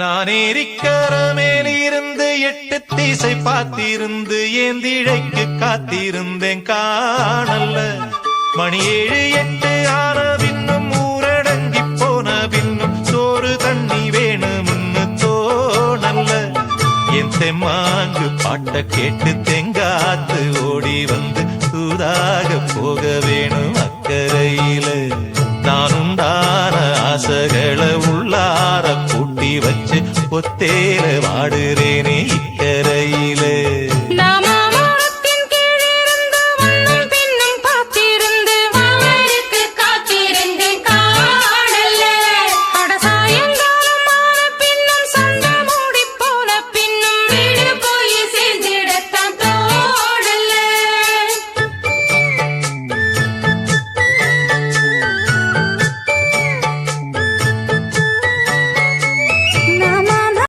நான் ஏரிக்கர மேலிருந்து 8 திசை பார்த்திருந்து ஏந்திழைக்கு காத்திருந்தேன் காணல்ல. மணி 7 8 ஆன பின்னும் ஊரடங்கி போன பின்னும் சோறு தண்ணி வேணும்னு தோணல்ல. என் தெம்மாங்கு பாட்ட கேட்டு தெங்காத்து ஓடி வந்து தூதாக போக வேணும் அக்கறையில. நான் உண்டான ஆசைகளை உள்ளார கூட்டி வச்சு ஒத்தேல வாடுறேனே இக்கரை.